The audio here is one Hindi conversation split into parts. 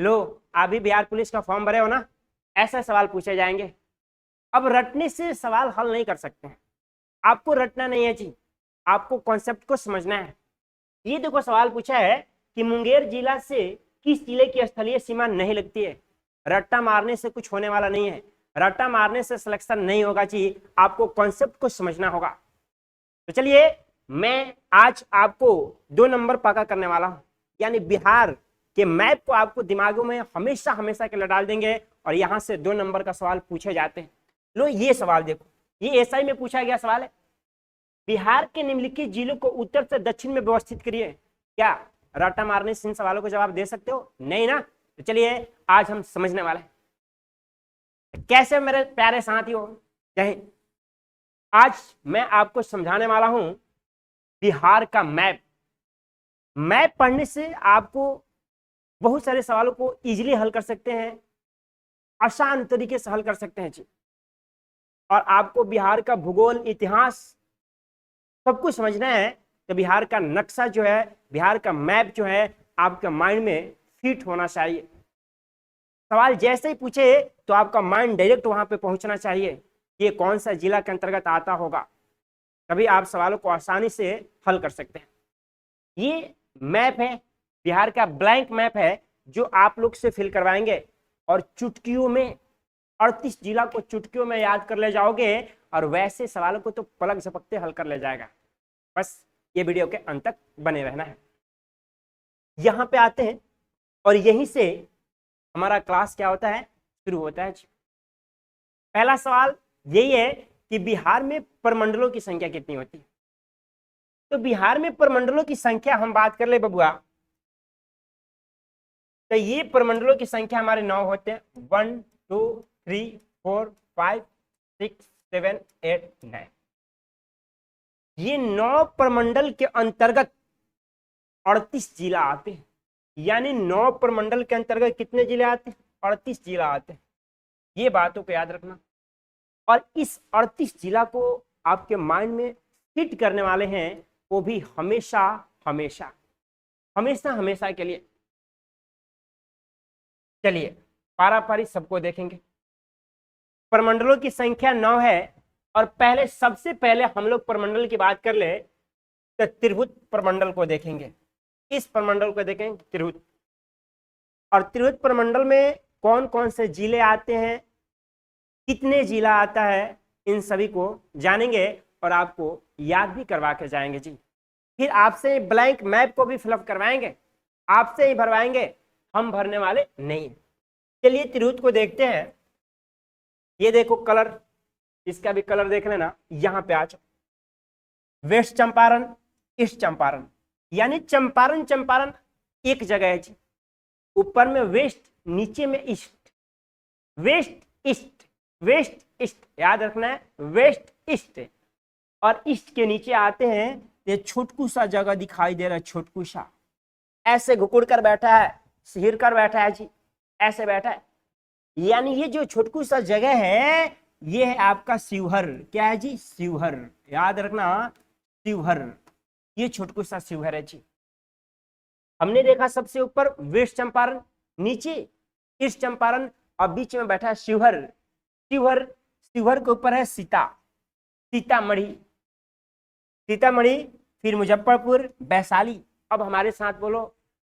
लो अभी बिहार पुलिस का फॉर्म भरे हो ना, ऐसे सवाल पूछे जाएंगे। अब रटने से सवाल हल नहीं कर सकते हैं, आपको रटना नहीं है जी, आपको कॉन्सेप्ट को समझना है। ये देखो सवाल पूछा है कि मुंगेर जिला से किस जिले की स्थलीय सीमा नहीं लगती है। रट्टा मारने से कुछ होने वाला नहीं है, रट्टा मारने से सिलेक्शन नहीं होगा जी, आपको कॉन्सेप्ट को समझना होगा। तो चलिए मैं आज आपको 2 नंबर पक्का करने वाला हूं, यानी बिहार के मैप को आपको दिमागों में हमेशा हमेशा के लिए डाल देंगे और यहां से 2 नंबर का सवाल पूछे जाते हैं। लो ये सवाल देखो, ये एसआई में पूछा गया सवाल है, बिहार के निम्नलिखित जिलों को उत्तर से दक्षिण में व्यवस्थित करिए। क्या रट्टा मारने से इन सवालों को जवाब दे सकते हो? नहीं ना। तो चलिए आज हम समझने वाले हैं। कैसे मेरे प्यारे साथियों, जय, आज मैं आपको समझाने वाला हूं बिहार का मैप। मैप पढ़ने से आपको बहुत सारे सवालों को इजीली हल कर सकते हैं, आसान तरीके से हल कर सकते हैं जी। और आपको बिहार का भूगोल, इतिहास सब कुछ समझना है तो बिहार का नक्शा जो है, बिहार का मैप जो है आपके माइंड में फिट होना चाहिए। सवाल जैसे ही पूछे तो आपका माइंड डायरेक्ट वहां पे पहुंचना चाहिए, ये कौन सा जिला के अंतर्गत आता होगा, तभी आप सवालों को आसानी से हल कर सकते हैं। ये मैप है, बिहार का ब्लैंक मैप है जो आप लोग से फिल करवाएंगे और चुटकियों में 38 जिला को चुटकियों में याद कर ले जाओगे और वैसे सवालों को तो पलक झपकते हल कर ले जाएगा। बस ये वीडियो के अंत तक बने रहना है। यहां पे आते हैं और यहीं से हमारा क्लास क्या होता है, शुरू होता है। पहला सवाल यही है कि बिहार में प्रमंडलों की संख्या कितनी होती है। तो बिहार में प्रमंडलों की संख्या हम बात कर ले बबुआ, तो ये प्रमंडलों की संख्या हमारे 9 होते हैं। 1 2 3 4 5 6 7 8 9। ये 9 प्रमंडल के अंतर्गत 38 जिला आते हैं, यानी 9 प्रमंडल के अंतर्गत कितने जिले आते हैं? 38 जिला आते हैं। ये बातों को याद रखना। और इस 38 जिला को आपके माइंड में फिट करने वाले हैं, वो भी हमेशा हमेशा हमेशा हमेशा के लिए। चलिए पारा पारी सबको देखेंगे। प्रमंडलों की संख्या 9 है और पहले सबसे पहले हम लोग प्रमंडल की बात कर ले तो त्रिभुज प्रमंडल को देखेंगे। इस प्रमंडल को देखेंगे त्रिभुज, और त्रिभुज प्रमंडल में कौन कौन से जिले आते हैं, कितने जिला आता है, इन सभी को जानेंगे और आपको याद भी करवा के जाएंगे जी। फिर आपसे ब्लैंक मैप को भी फिलअप करवाएंगे, आपसे ही भरवाएंगे, हम भरने वाले नहीं है। चलिए त्रिभुज को देखते हैं। ये देखो कलर, इसका भी कलर देख लेना। यहां पे आ जाओ, वेस्ट चंपारण, ईस्ट चंपारण, यानी चंपारण चंपारण एक जगह है जी। ऊपर में वेस्ट, नीचे में east, west east, west east याद रखना है, वेस्ट ईस्ट। और ईस्ट के नीचे आते हैं, ये छोटकू सा जगह दिखाई दे रहा है, छोटकू सा ऐसे घुकुड़ कर बैठा है, सिर कर बैठा है जी, ऐसे बैठा है, यानी ये जो छोटकू सा जगह है ये है आपका शिवहर। क्या है जी? शिवहर, याद रखना शिवहर, ये छोटकू सा शिवहर है जी। हमने देखा सबसे ऊपर वेस्ट चंपारण, नीचे ईस्ट चंपारण और बीच में बैठा है शिवहर। शिवहर, शिवहर के ऊपर है सीता, सीतामढ़ी, सीतामढ़ी, फिर मुजफ्फरपुर, वैशाली। अब हमारे साथ बोलो,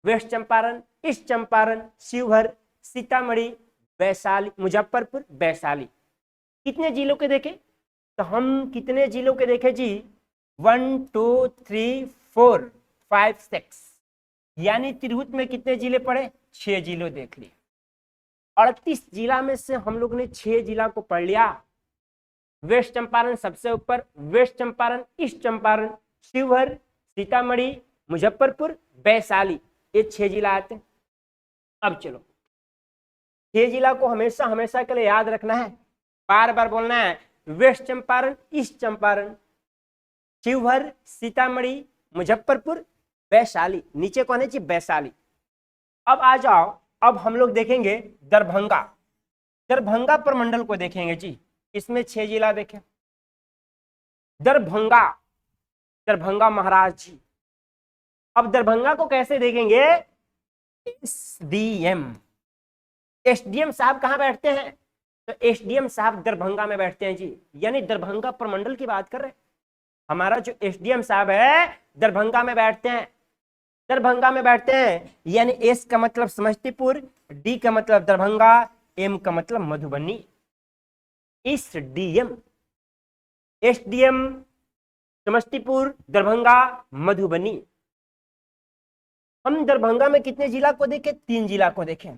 वेस्ट चंपारण, ईस्ट चंपारण, शिवहर, सीतामढ़ी, वैशाली, मुजफ्फरपुर, वैशाली। कितने जिलों के देखे? तो हम कितने जिलों के देखे जी? 1 2 3 4 5 6, यानी त्रिभुज में कितने जिले पड़े? 6 जिलों देख लिए। 38 जिला में से हम लोग ने 6 जिला को पढ़ लिया। वेस्ट चंपारण सबसे ऊपर, वेस्ट चंपारण, ईस्ट चंपारण, शिवहर, सीतामढ़ी, मुजफ्फरपुर, वैशाली, ये 6 जिला आते हैं। अब चलो 6 जिला को हमेशा हमेशा के लिए याद रखना है, बार बार बोलना है। वेस्ट चंपारण, ईस्ट चंपारण, शिवहर, सीतामढ़ी, मुजफ्फरपुर, वैशाली, नीचे कौन है जी? वैशाली। अब आ जाओ, अब हम लोग देखेंगे दरभंगा। दरभंगा प्रमंडल को देखेंगे जी, इसमें 6 जिला देखें। दरभंगा, दरभंगा महाराज जी। अब दरभंगा को कैसे देखेंगे? SDM, एसडीएम साहब कहाँ बैठते हैं? तो एसडीएम साहब दरभंगा में बैठते हैं जी, यानी दरभंगा प्रमंडल की बात कर रहे हैं। हमारा जो एसडीएम साहब है दरभंगा में बैठते हैं, दरभंगा में बैठते हैं, यानी एस का मतलब समस्तीपुर, डी का मतलब दरभंगा, एम का मतलब मधुबनी। SDM, SDM Samastipur, Darbhanga, Madhubani. हम दरभंगा में कितने जिला को देखें? 3 जिला को देखें।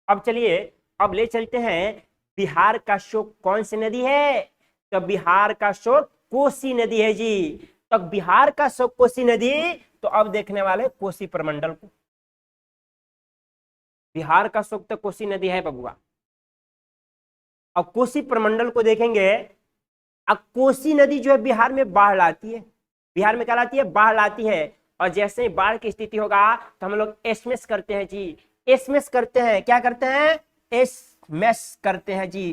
अब चलिए अब ले चलते हैं, बिहार का शोक कौन सी नदी है? तो बिहार का शोक कोसी नदी है जी। तो बिहार का शोक कोसी नदी, तो अब देखने वाले कोसी प्रमंडल को। बिहार का शोक तो कोसी नदी है बबुआ। अब कोसी प्रमंडल को देखेंगे। अब कोसी नदी जो है बिहार में बाढ़ लाती है, बिहार में क्या लाती है? बाढ़ लाती है। और जैसे ही बाढ़ की स्थिति होगा तो हम लोग एसएमएस करते हैं जी, एसएमएस करते हैं। क्या करते हैं? एसएमएस करते हैं जी,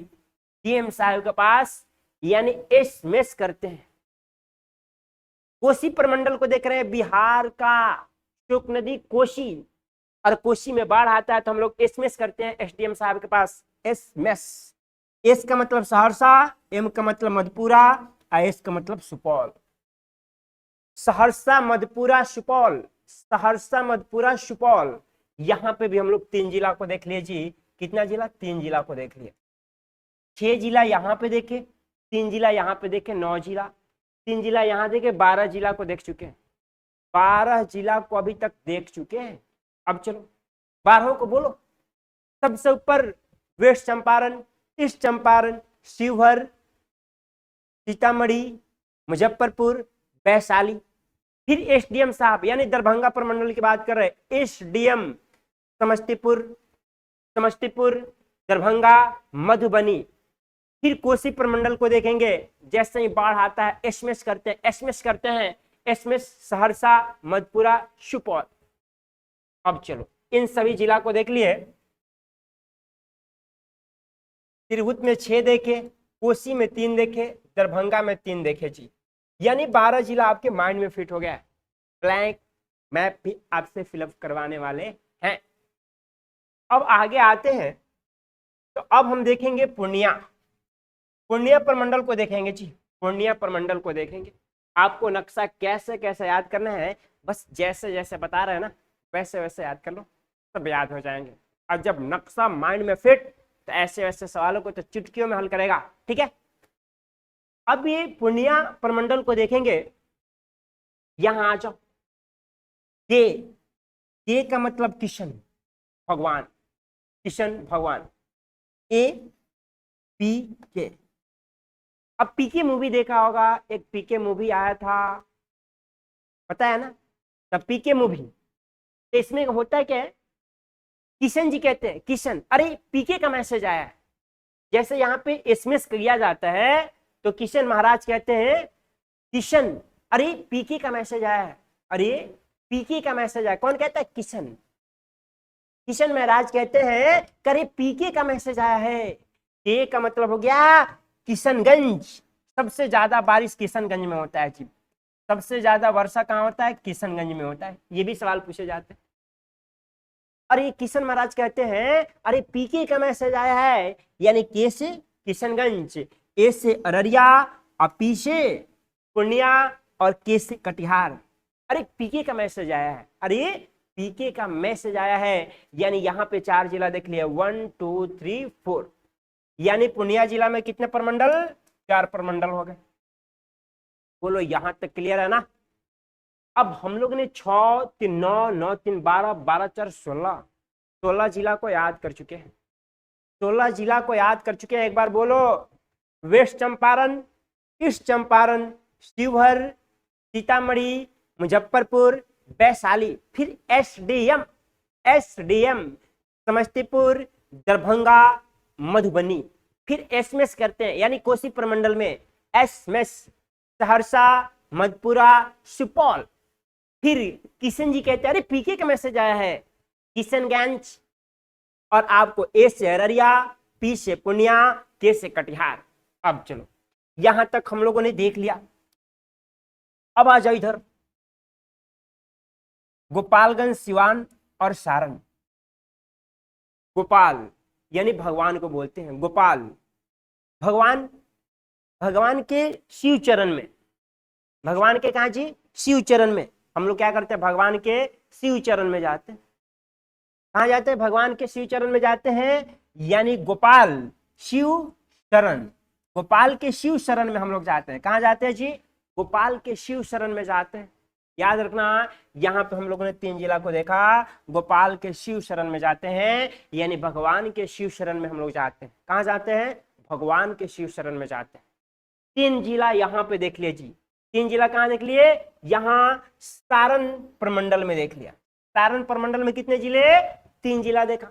डीएम साहब के पास, यानी एसएमएस करते हैं। कोसी प्रमंडल को देख रहे हैं, बिहार का शोक नदी कोसी, और कोसी में बाढ़ आता है तो हम लोग एसएमएस करते हैं एसडीएम साहब के पास, एसएमएस। एस का मतलब सहरसा, एम का मतलब मधेपुरा, एस का मतलब सुपौल। सहरसा, मधेपुरा, सुपौल, सहरसा, मधेपुरा, सुपौल। यहां पे भी हम लोग 3 जिला को देख लिए जी। कितना जिला? 3 जिला को देख लिए। 6 जिला यहाँ पे देखे, 3 जिला यहाँ पे देखे, 9 जिला, 3 जिला यहाँ देखे, 12 जिला को देख चुके हैं। 12 जिला को अभी तक देख चुके हैं। अब चलो 12 को बोलो। सबसे ऊपर वेस्ट चंपारण, ईस्ट चंपारण, शिवहर, सीतामढ़ी, मुजफ्फरपुर, वैशाली। फिर एसडीएम साहब यानी दरभंगा प्रमंडल की बात कर रहे हैं, एसडीएम समस्तीपुर, समस्तीपुर, दरभंगा, मधुबनी। फिर कोसी प्रमंडल को देखेंगे, जैसे ही बाढ़ आता है एसएमएस करते हैं, एसएमएस करते हैं, एसएमएस सहरसा, मधेपुरा, सुपौल। अब चलो इन सभी जिला को देख लिए। तिरहुत में 6 देखे, कोसी में 3 देखे, दरभंगा में 3 देखे जी, यानी 12 जिला आपके माइंड में फिट हो गया है। ब्लैंक मैप भी आपसे फिलअप करवाने वाले हैं। अब आगे आते हैं, तो अब हम देखेंगे पूर्णिया, पूर्णिया प्रमंडल को देखेंगे जी, पूर्णिया प्रमंडल को देखेंगे। आपको नक्शा कैसे कैसे याद करना है, बस जैसे जैसे बता रहे हैं ना वैसे वैसे याद कर लो, सब याद हो जाएंगे। और जब नक्शा माइंड में फिट, तो ऐसे वैसे सवालों को तो चुटकियों में हल करेगा। ठीक है, अब ये पूर्णिया प्रमंडल को देखेंगे। यहां आ जाओ, के का मतलब किशन भगवान, किशन भगवान, ए पी के। अब पीके मूवी देखा होगा, एक पीके मूवी आया था, पता है ना? तब पीके मूवी, तो इसमें होता है क्या है, किशन जी कहते हैं, किशन, अरे पीके का मैसेज आया है। जैसे यहाँ पे एसएमएस किया जाता है तो किशन महाराज कहते हैं, किशन अरे पीके का मैसेज आया है, अरे पीके का मैसेज आया। कौन कहता है? किशन, किशन महाराज कहते हैं करे पीके का मैसेज आया है। के का मतलब हो गया किशनगंज। सबसे ज्यादा बारिश किशनगंज में होता है जी, सबसे ज्यादा वर्षा कहाँ होता है? किशनगंज में होता है। ये भी सवाल पूछे जाते हैं। अरे किशन महाराज कहते हैं अरे पीके का मैसेज आया है, यानी के से किशनगंज, ए से अररिया, और पी से पूर्णिया, और के से कटिहार। अरे पीके का मैसेज आया है, अरे पीके का मैसेज आया है, यानी यहाँ पे 4 जिला देख लिया, 1 2 3 4, यानी पूर्णिया जिला में कितने प्रमंडल? 4 प्रमंडल हो गए। बोलो यहां तक क्लियर है ना? अब हम लोग ने 6 3 9 9 3 12 12 4 16 16 जिला को याद कर चुके हैं, 16 जिला को याद कर चुके हैं। एक बार बोलो, वेस्ट चंपारण, ईस्ट चंपारण, शिवहर, सीतामढ़ी, मुजफ्फरपुर, वैशाली। फिर एसडीएम, एसडीएम समस्तीपुर, दरभंगा, मधुबनी। फिर एसएमएस करते हैं, यानी कोसी प्रमंडल में एसएमएस सहरसा, मधेपुरा, सुपौल। फिर किशन जी कहते हैं अरे पीके का मैसेज आया है, किशनगंज। और आपको ए से अररिया, पी से पूर्णिया, के से कटिहार। अब चलो यहां तक हम लोगों ने देख लिया। अब आ जाओ इधर, गोपालगंज, सिवान और सारण। गोपाल यानी भगवान को बोलते हैं गोपाल। भगवान, भगवान के शिव चरण में, भगवान के कहा जी, शिव चरण में हम लोग क्या करते हैं, भगवान के शिव चरण में जाते हैं। कहा जाते हैं, भगवान के शिव चरण में जाते हैं, यानी गोपाल शिव शरण, गोपाल के शिव शरण में हम लोग जाते हैं। कहाँ जाते हैं जी, गोपाल के शिव शरण में जाते हैं। याद रखना, यहाँ पे हम लोगों ने 3 जिला को देखा, गोपाल के शिव शरण में जाते हैं, यानी भगवान के शिव शरण में हम लोग जाते हैं। कहाँ जाते हैं, भगवान के शिव शरण में जाते हैं। 3 जिला यहाँ पे देख लिए जी। 3 जिला कहाँ देख लिए, यहाँ सारण प्रमंडल में देख लिया। सारण प्रमंडल में कितने जिले, 3 जिला देखा।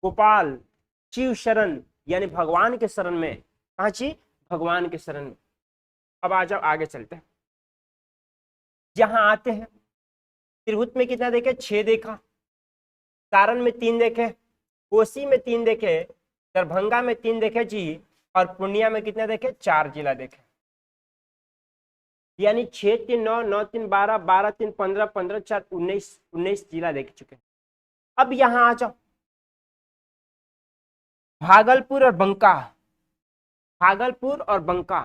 गोपाल शिव शरण यानी भगवान के शरण में, कहाँ जी, भगवान के शरण में। अब आ जाओ, आगे चलते हैं। जहां आते हैं, त्रिभुत में कितना देखे, 6 देखा, सारण में 3 देखे, कोसी में 3 देखे, दरभंगा में 3 देखे जी, और पूर्णिया में कितने देखे, 4 जिला देखे। यानी 6 3 9 9 3 12 12 3 15 15 4 19 जिला देख चुके। अब यहां आ जाओ, भागलपुर और बंका, भागलपुर और बंका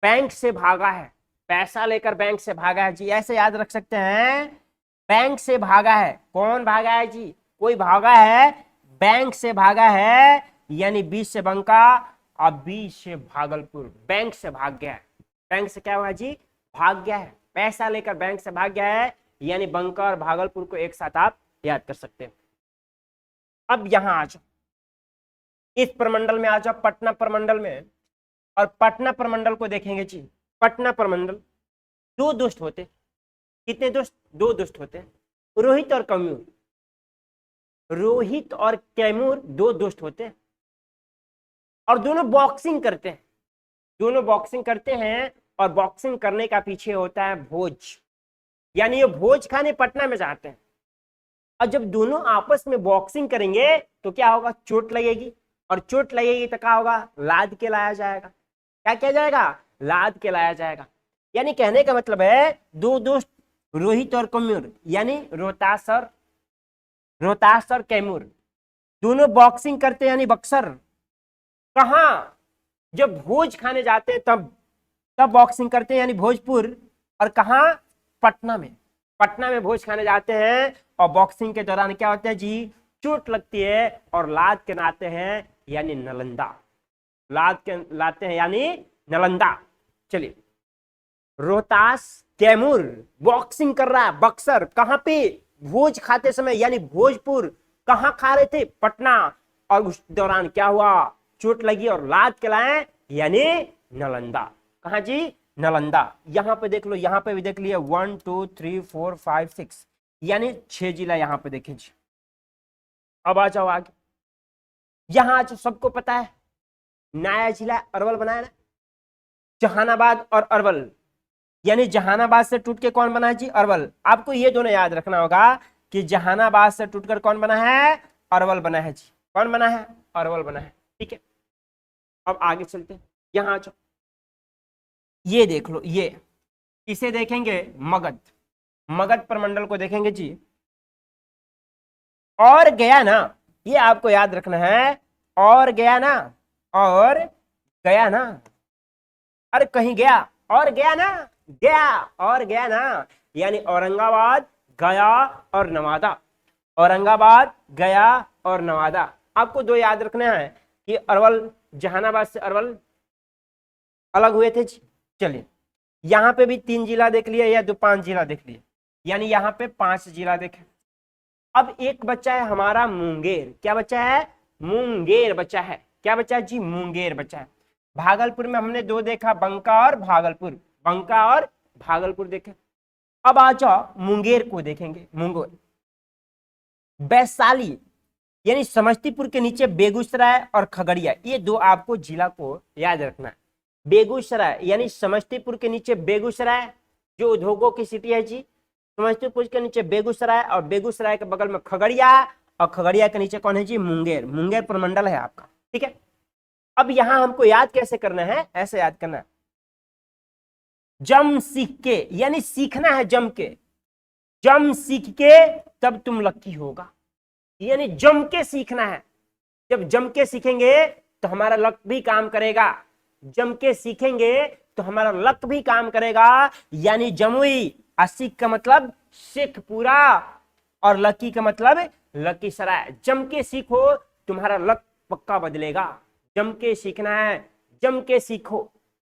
बैंक से भागा है, पैसा लेकर बैंक से भागा है जी, ऐसे याद रख सकते हैं, बैंक से भागा है। कौन भागा है जी, कोई भागा है, बैंक से भागा है, यानी 20 से बंका और 20 से भागलपुर, बैंक से भाग गया है। बैंक से क्या हुआ जी, भाग गया है, पैसा लेकर बैंक से भाग गया है, यानी बंका और भागलपुर को एक साथ आप याद कर सकते हैं। अब यहां आ जाओ, इस प्रमंडल में आ जाओ, पटना प्रमंडल में, और पटना प्रमंडल को देखेंगे जी। पटना प्रमंडल 2 दुष्ट होते, कितने दुष्ट, 2 दुष्ट होते हैं, रोहित और कैमूर, रोहित और कैमूर 2 दुष्ट होते हैं, और दोनों बॉक्सिंग करते हैं, दोनों बॉक्सिंग करते हैं, और बॉक्सिंग करने का पीछे होता है भोज, यानी ये भोज खाने पटना में जाते हैं। और जब दोनों आपस में बॉक्सिंग करेंगे तो क्या होगा, चोट लगेगी, और चोट लगेगी तो क्या होगा, लाद के लाया जाएगा। क्या किया जाएगा, लाद के लाया जाएगा। यानी कहने का मतलब है, 2 दोस्त रोहित और कैमूर, यानी रोहतास और कैमूर दोनों बॉक्सिंग करते हैं, यानी बक्सर। कहाँ, जब भोज खाने जाते हैं तब बॉक्सिंग करते हैं, यानी भोजपुर। और कहाँ, पटना में, पटना में भोज खाने जाते हैं, और बॉक्सिंग के दौरान क्या होता है जी, चोट लगती है और लाद के लाते हैं, यानी नालंदा, लाद के लाते हैं, यानी नालंदा। चलिए, रोहतास कैमूर बॉक्सिंग कर रहा है, बक्सर, कहां पे, भोज खाते समय, यानी भोजपुर। कहां खा रहे थे, पटना, और उस दौरान क्या हुआ, चोट लगी और लाद के लाए, यानी नालंदा। कहां जी, नालंदा। यहां पे देख लो, यहां पे भी देख लिया, 1 2 3 4 5 6, यानी 6 जिला यहां पे देखे जी। अब आ जाओ आगे, यहां आज सबको पता है, नया जिला अरवल बनाया ना, जहानाबाद और अरवल, यानी जहानाबाद से टूट के कौन बना है जी, अरवल। आपको ये दोनों याद रखना होगा कि जहानाबाद से टूटकर कौन बना है, अरवल बना है जी। कौन बना है, अरवल बना है। ठीक है, अब आगे चलते हैं, यहां आ जाओ, ये देख लो, ये इसे देखेंगे मगध, मगध प्रमंडल को देखेंगे जी। और गया ना, ये आपको याद रखना है, और गया ना, और गया ना, अरे कहीं गया और गया ना, गया और गया ना, यानी औरंगाबाद, गया और नवादा, औरंगाबाद, गया और नवादा। आपको 2 याद रखने हैं कि अरवल, जहानाबाद से अरवल अलग हुए थे। चलिए, यहां पे भी 3 जिला देख लिया, या 5 जिला देख लिए, यानी यहां पे 5 जिला देखे। अब एक बच्चा है हमारा मुंगेर, क्या बच्चा है, मुंगेर बच्चा है। क्या बच्चा है जी, मुंगेर बच्चा है। भागलपुर में हमने 2 देखा, बंका और भागलपुर, बंका और भागलपुर देखे। अब आ जाओ, मुंगेर को देखेंगे, मुंगेर। वैशाली यानी समस्तीपुर के नीचे बेगूसराय और खगड़िया, ये 2 आपको जिला को याद रखना है। बेगूसराय यानी समस्तीपुर के नीचे बेगूसराय, जो उद्योगों की सिटी है जी, समस्तीपुर के नीचे बेगूसराय, और बेगूसराय के बगल में खगड़िया, और खगड़िया के नीचे कौन है जी, मुंगेर, मुंगेर प्रमंडल है आपका। ठीक है, अब यहां हमको याद कैसे करना है, ऐसे याद करना है, जम सीख के, यानी सीखना है जम के, जम सीख के तब तुम लक्की होगा। यानी जम के सीखना है। जब जम के सीखेंगे तो हमारा लक भी काम करेगा, जम के सीखेंगे तो हमारा लक भी काम करेगा। यानी जमुई, आशिक का मतलब शेखपुरा और लकी का मतलब लखीसराय। जम के सीखो, तुम्हारा लक पक्का बदलेगा। जम के सीखना है, जम के सीखो,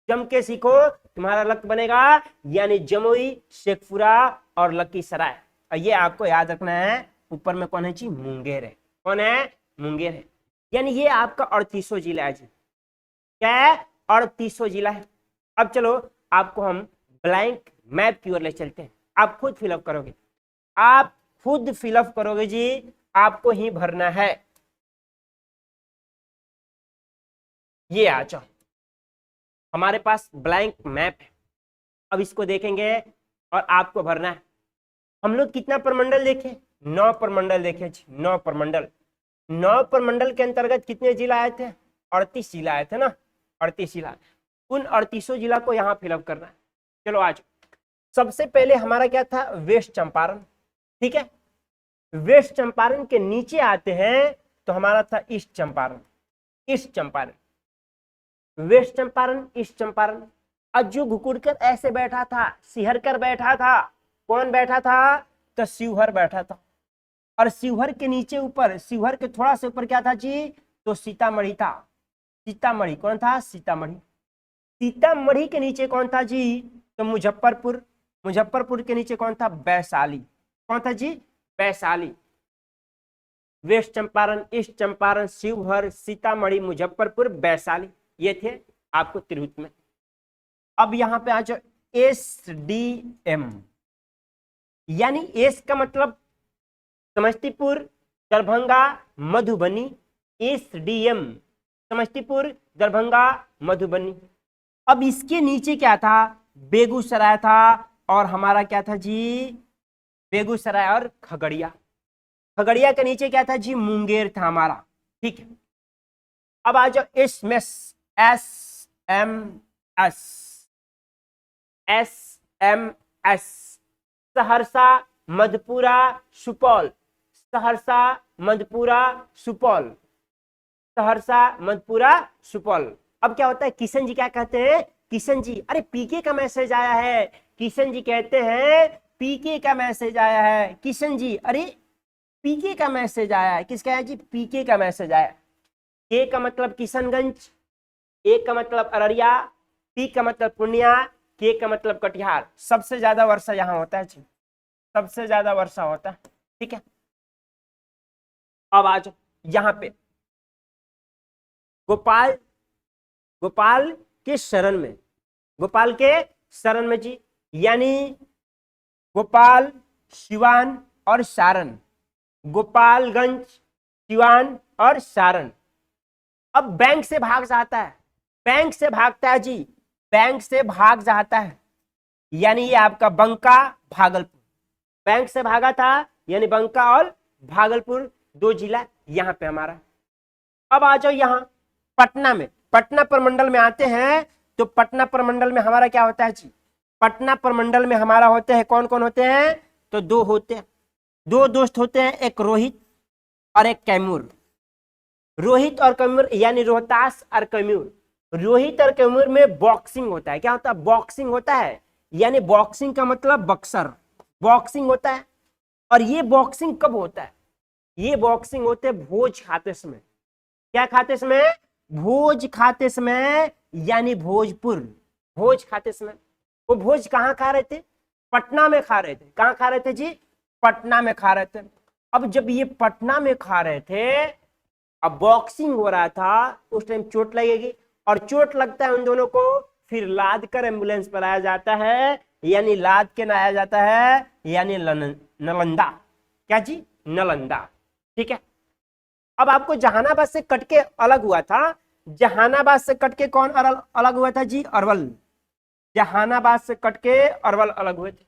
जम के सीखो, तुम्हारा लक बनेगा। यानी जमुई, शेखपुरा और लखीसराय। और ये आपको याद रखना है, ऊपर में कौन है जी, मुंगेर है। कौन है, मुंगेर है। यानी ये आपका 38वां जिला है जी। क्या है, 38वां जिला है। अब चलो आपको हम ब्लैंक मैप की ओर ले चलते हैं। आप खुद फिलअप करोगे, आप खुद फिलअप करोगे जी, आपको ही भरना है। ये आ जाओ, हमारे पास ब्लैंक मैप है। अब इसको देखेंगे और आपको भरना है। हम लोग कितना प्रमंडल देखे, 9 प्रमंडल देखे जी, 9 प्रमंडल। 9 प्रमंडल के अंतर्गत कितने जिला आए थे, 38 जिला आए थे ना, 38 जिला। उन 38 जिला को यहाँ फिलअप करना है। चलो आज सबसे पहले हमारा क्या था, वेस्ट चंपारण। ठीक है, वेस्ट चंपारण के नीचे आते हैं तो हमारा था East Champaran. East Champaran, West Champaran, East Champaran. Ajju घुकुड़कर ऐसे बैठा था, सिहर कर बैठा था। कौन बैठा था, तो शिवहर बैठा था। और शिवहर के नीचे ऊपर, शिवहर के थोड़ा से ऊपर क्या था जी, तो सीतामढ़ी था। सीतामढ़ी कौन था, सीतामढ़ी। सीतामढ़ी के नीचे कौन था जी, तो मुजफ्फरपुर। मुजफ्फरपुर के नीचे कौन था, वैशाली। कौन था जी, वैशाली। वेस्ट चंपारण, ईस्ट चंपारण, शिवहर, सीतामढ़ी, मुजफ्फरपुर, वैशाली, ये थे आपको त्रिभुज में। अब यहां पे आ जाओ, SDM। यानी एस का मतलब समस्तीपुर, दरभंगा, मधुबनी। SDM समस्तीपुर, दरभंगा, मधुबनी। अब इसके नीचे क्या था, बेगूसराय था, और हमारा क्या था जी, बेगूसराय और खगड़िया। खगड़िया के नीचे क्या था जी, मुंगेर था हमारा। ठीक है, अब आ जाओ SMS, SMS, SMS, Saharsa, Madhepura, Supaul. Saharsa, Madhepura, Supaul. Saharsa, Madhepura, Supaul. अब क्या होता है, किशन जी क्या कहते हैं, किशन जी, अरे पीके का मैसेज आया है। किशन जी कहते हैं पीके का मैसेज आया है। किशन जी, अरे पीके का मैसेज आया है। किसका है जी, पीके का मैसेज आया। के का मतलब किशनगंज, ए का मतलब अररिया, पी का मतलब पूर्णिया, के का मतलब कटिहार। सबसे ज्यादा वर्षा यहाँ होता है जी, सबसे ज्यादा वर्षा होता है। ठीक है, अब आ जाओ यहाँ पे, गोपाल, गोपाल के शरण में, गोपाल के शरण में जी। यानी गोपाल, सिवान और सारण। गोपालगंज, सिवान और सारण। अब बैंक से भाग जाता है, बैंक से भागता है जी, बैंक से भाग जाता है। यानी ये आपका बंका, भागलपुर। बैंक से भागा था, यानी बंका और भागलपुर 2 जिला यहां पे हमारा। अब आ जाओ यहां पटना में, पटना प्रमंडल में आते हैं तो पटना प्रमंडल में हमारा क्या होता है जी, पटना प्रमंडल में हमारा होते हैं, कौन कौन होते हैं, तो 2 होते हैं, 2 दोस्त होते हैं, एक रोहित और एक कैमूर। रोहित और कैमूर यानी रोहतास और कैमूर। रोहित और कैमूर में बॉक्सिंग होता है। क्या होता है, बॉक्सिंग होता है। यानी बॉक्सिंग का मतलब बक्सर, बॉक्सिंग होता है। और ये बॉक्सिंग कब होता है, ये बॉक्सिंग होते है भोज खाते समय। क्या खाते समय, भोज खाते समय, यानी भोजपुर। भोज खाते समय, वो भोज कहाँ खा रहे थे, पटना में खा रहे थे। कहाँ खा रहे थे जी, पटना में खा रहे थे। अब जब ये पटना में खा रहे थे, अब बॉक्सिंग हो रहा था, उस टाइम चोट लगेगी, और चोट लगता है उन दोनों को, फिर लाद कर एम्बुलेंस पर आया जाता है, यानी लाद के लाया जाता है, यानी नालंदा। क्या जी, नालंदा। ठीक है, अब आपको जहानाबाद से कटके अलग हुआ था, जहानाबाद से कटके कौन अलग हुआ था जी, अरवल। जहानाबाद से कटके अरवल अलग हुए थे।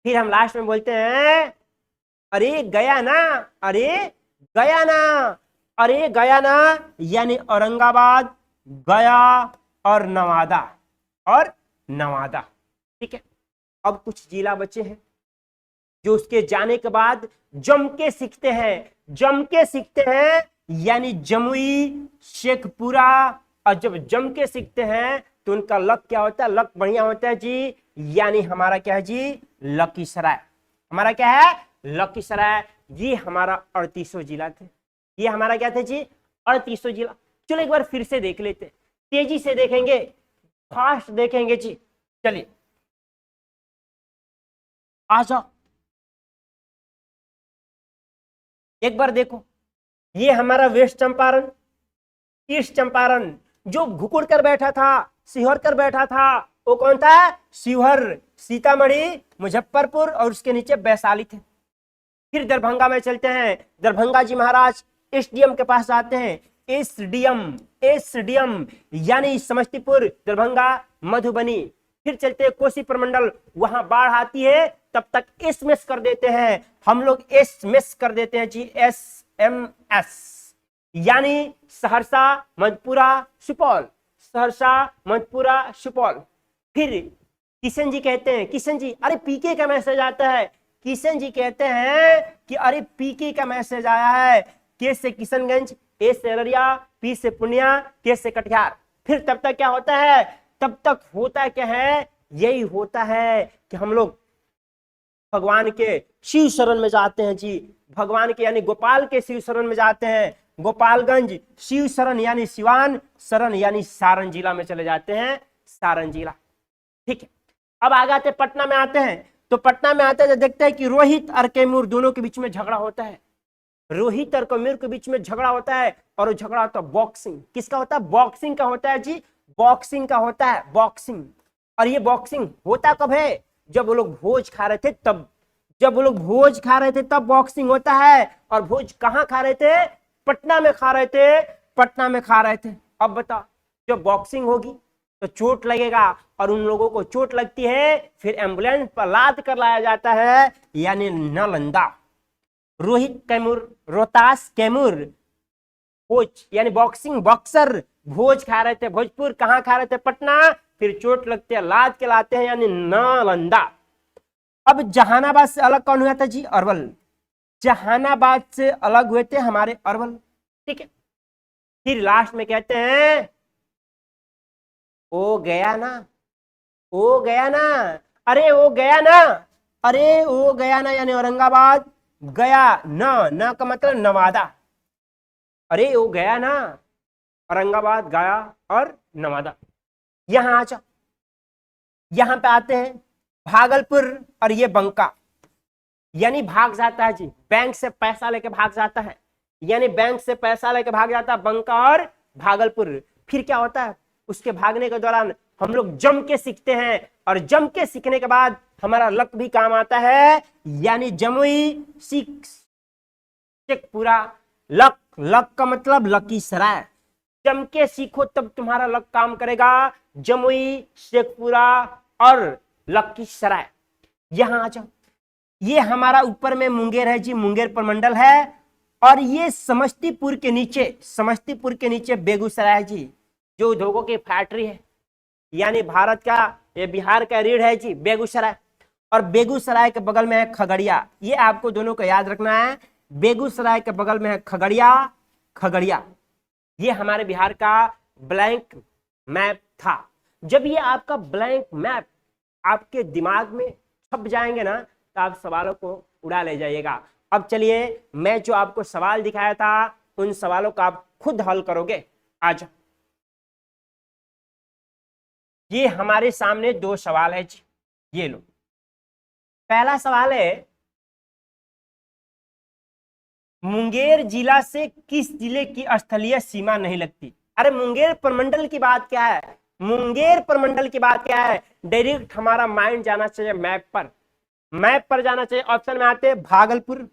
फिर हम लास्ट में बोलते हैं, अरे गया ना, अरे गया ना, अरे गया ना, यानी औरंगाबाद, गया और नवादा, और नवादा। ठीक है, अब कुछ जिला बचे हैं, जो उसके जाने के बाद जम के सीखते हैं, जम के सीखते हैं, यानी जमुई, शेखपुरा। और जब जम के सीखते हैं तो उनका लक क्या होता है, लक बढ़िया होता है जी, यानी हमारा क्या है जी, लखीसराय। हमारा क्या है, लखीसराय। ये हमारा 38 जिला थे, ये हमारा क्या थे जी, 38 जिला। चलो एक बार फिर से देख लेते, तेजी से देखेंगे, फास्ट देखेंगे जी। चलिए आ जाओ, एक बार देखो, ये हमारा वेस्ट चंपारण, ईस्ट चंपारण। जो घुकुड़ कर बैठा था, सिहर कर बैठा था, वो कौन था, शिवहर, सीतामढ़ी, मुजफ्फरपुर और उसके नीचे वैशाली थे। फिर दरभंगा में चलते हैं, दरभंगा जी महाराज एसडीएम के पास जाते हैं, एसडीएम, एसडीएम यानी समस्तीपुर, दरभंगा, मधुबनी। फिर चलते हैं कोसी प्रमंडल, वहां बाढ़ आती है, तब तक एसएमएस कर देते हैं हम लोग, एसएमएस कर देते हैं जी, एसएमएस यानी सहरसा, मधेपुरा, सुपौल, सहरसा, मधेपुरा, सुपौल। फिर किशन जी कहते हैं, किशन जी अरे पीके का मैसेज आता है, किशन जी कहते हैं कि अरे पीके का मैसेज आया है, के से किशनगंज, ए से अररिया, पी से पूर्णिया, के से कटिहार। फिर तब तक क्या होता है, तब तक होता क्या है, यही होता है कि हम लोग भगवान के शिव शरण में जाते हैं जी, भगवान के यानी गोपाल के शिव शरण में जाते हैं। गोपालगंज शिव शरण यानी सिवान, शरण यानी सारण जिला में चले जाते हैं, सारण जिला। ठीक है, अब आगे आते पटना में आते हैं, तो पटना में आते हैं तो देखते हैं कि रोहित और कैमूर दोनों के बीच में झगड़ा होता है, रोहित और कैमूर के बीच में झगड़ा होता है, और वो झगड़ा होता है बॉक्सिंग। किसका होता है, बॉक्सिंग का होता है जी, बॉक्सिंग का होता है, बॉक्सिंग। और ये बॉक्सिंग होता कब है, जब वो लोग भोज खा रहे थे तब, जब वो लोग भोज खा रहे थे तब बॉक्सिंग होता है। और भोज कहां खा रहे थे, पटना में खा रहे थे, पटना में खा रहे थे। अब बता, जब बॉक्सिंग होगी तो चोट लगेगा, और उन लोगों को चोट लगती है, फिर एम्बुलेंस पर लाद कर लाया जाता है, यानी नालंदा। रोहित कैमूर, रोहतास कैमूर, भोज यानी बॉक्सिंग, बॉक्सर भोज खा रहे थे, भोजपुर कहां खा रहे थे, पटना, फिर चोट लगती है, लाद के लाते हैं, यानी नालंदा। अब जहानाबाद से अलग कौन हुआ था जी, अरवल। जहानाबाद से अलग हुए थे हमारे अरवल। ठीक है, फिर लास्ट में कहते हैं ओ गया ना, ओ गया ना, अरे ओ गया ना, अरे ओ गया ना, यानी औरंगाबाद, गया न का मतलब नवादा। अरे ओ गया ना, औरंगाबाद, गया और नवादा। यहां आ जाओ, यहां पे आते हैं भागलपुर, और ये बंका, यानी भाग जाता है जी, बैंक से पैसा लेके भाग जाता है, यानी बैंक से पैसा लेके भाग जाता है बंका और भागलपुर। फिर क्या होता है, उसके भागने के दौरान हम लोग जम के सीखते हैं, और जम के सीखने के बाद हमारा लक भी काम आता है, यानी जमुई, शेखपुरा, लक, लक का मतलब लखीसराय। जम के सीखो तब तुम्हारा लक काम करेगा, जमुई, शेखपुरा और लखीसराय। यहां आ जाओ, ये हमारा ऊपर में मुंगेर है जी, मुंगेर प्रमंडल है, और ये समस्तीपुर के नीचे, समस्तीपुर के नीचे बेगूसराय है जी, जो उद्योगों की फैक्ट्री है, यानी भारत का, ये बिहार का रीढ़ है जी, बेगूसराय। और बेगूसराय के बगल में है खगड़िया, ये आपको दोनों को याद रखना है, बेगूसराय के बगल में है खगड़िया, खगड़िया। ये हमारे बिहार का ब्लैंक मैप था। जब ये आपका ब्लैंक मैप आपके दिमाग में छप जाएंगे ना, तो आप सवालों को उड़ा ले जाइएगा। अब चलिए, मैं जो आपको सवाल दिखाया था, उन सवालों का आप खुद हल करोगे। आज ये हमारे सामने दो सवाल है जी, ये लो। पहला सवाल है, मुंगेर जिला से किस जिले की स्थलीय सीमा नहीं लगती। अरे मुंगेर प्रमंडल की बात क्या है, मुंगेर प्रमंडल की बात क्या है, डायरेक्ट हमारा माइंड जाना चाहिए मैप पर, मैप पर जाना चाहिए। ऑप्शन में आते हैं भागलपुर,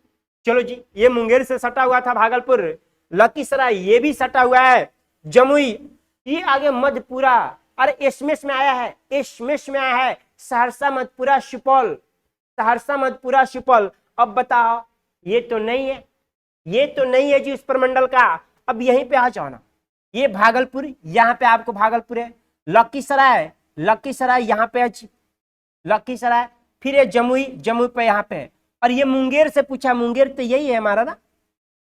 चलो जी, ये मुंगेर से सटा हुआ था भागलपुर, लखीसराय ये भी सटा हुआ है, जमुई, ये आगे मधेपुरा, अरे एसमेस में आया है, एसमेस में आया है, सहरसा, मधेपुरा, सुपौल, सहरसा, मधेपुरा, सुपौल। अब बताओ, ये तो नहीं है, ये तो नहीं है जी उस प्रमंडल का। अब यहीं पे आ जाओ ना, ये भागलपुर, यहाँ पे आपको भागलपुर है, लखीसराय, लखीसराय यहाँ पे है जी, लखीसराय। फिर ये जमुई, जमुई पे यहाँ पे है, और ये मुंगेर से पूछा, मुंगेर तो यही है हमारा ना,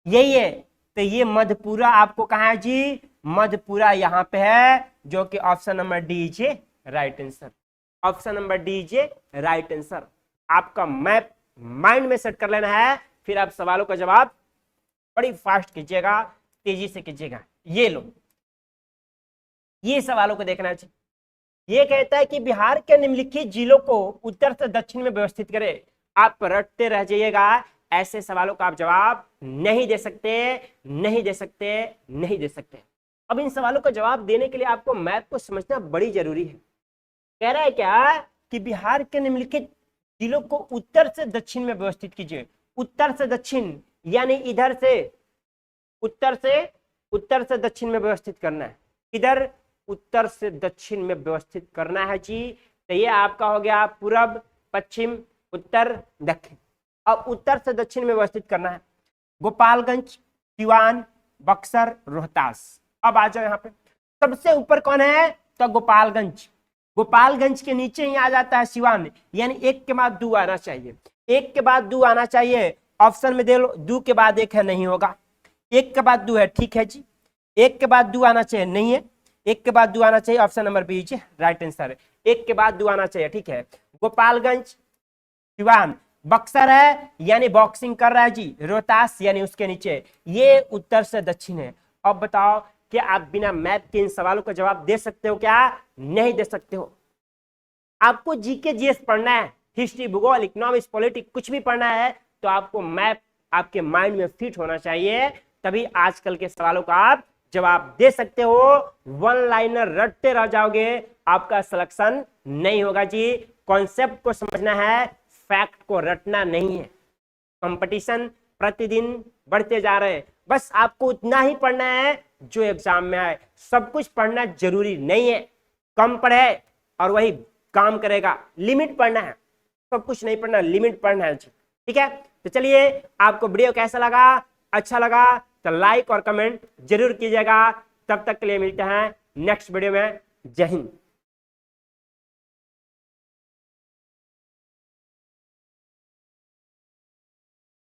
यही है, तो ये मधेपुरा आपको कहाँ है जी, मधेपुरा यहाँ पे है, जो कि option number D is right answer. Option number D is right answer. आपका मैप माइंड में सेट कर लेना है, फिर आप सवालों का जवाब बड़ी फास्ट कीजिएगा, तेजी से कीजिएगा। ये लो, ये सवालों को देखना चाहिए। ये कहता है कि बिहार के निम्नलिखित जिलों को उत्तर से दक्षिण में व्यवस्थित करें। आप रटते रह जाइएगा, ऐसे सवालों का आप जवाब नहीं दे सकते, नहीं दे सकते, नहीं दे सकते। अब इन सवालों का जवाब देने के लिए आपको मैप को समझना बड़ी जरूरी है। कह रहा है क्या कि बिहार के निम्नलिखित जिलों को उत्तर से दक्षिण में व्यवस्थित कीजिए। उत्तर से दक्षिण यानी इधर से उत्तर से दक्षिण में व्यवस्थित करना है। इधर उत्तर से दक्षिण में व्यवस्थित करना है जी। तो ये आपका हो गया पूर्व, पश्चिम, उत्तर, दक्षिण। अब उत्तर से दक्षिण में व्यवस्थित करना है। गोपालगंज, सिवान, बक्सर, रोहतास। अब आ जाओ यहाँ पे, सबसे ऊपर कौन है, तो गोपालगंज। गोपालगंज के नीचे ही आ जाता है सिवान, यानी एक के बाद दो आना चाहिए, एक के बाद दो आना चाहिए। ऑप्शन में दे लो, दो के बाद एक है, नहीं होगा। एक के बाद दो है, ठीक है जी। एक के बाद दो आना चाहिए, नहीं है। एक के बाद दो आना चाहिए, ऑप्शन नंबर बी जी राइट आंसर है। एक के बाद दो आना चाहिए, ठीक है। गोपालगंज, सिवान, बक्सर है यानी बॉक्सिंग कर रहा है जी, रोहतास यानी उसके नीचे। ये उत्तर से दक्षिण है। अब बताओ कि आप बिना मैप के इन सवालों का जवाब दे सकते हो क्या, नहीं दे सकते हो। आपको जीके जीएस पढ़ना है, हिस्ट्री, भूगोल, इकोनॉमिक्स, पॉलिटिक्स कुछ भी पढ़ना है, तो आपको मैप आपके माइंड में फिट होना चाहिए, तभी आजकल के सवालों का आप जवाब दे सकते हो। वन लाइनर रटते रह जाओगे, आपका सिलेक्शन नहीं होगा जी। कॉन्सेप्ट को समझना है, फैक्ट को रटना नहीं है। कंपटीशन प्रतिदिन बढ़ते जा रहे हैं, बस आपको उतना ही पढ़ना है जो एग्जाम में आए। सब कुछ पढ़ना जरूरी नहीं है, कम पढ़े और वही काम करेगा। लिमिट पढ़ना है, सब कुछ नहीं पढ़ना, लिमिट पढ़ना है जी, ठीक है। तो चलिए, आपको वीडियो कैसा लगा, अच्छा लगा तो लाइक और कमेंट जरूर कीजिएगा। तब तक के लिए मिलते हैं नेक्स्ट वीडियो में। जय हिंद।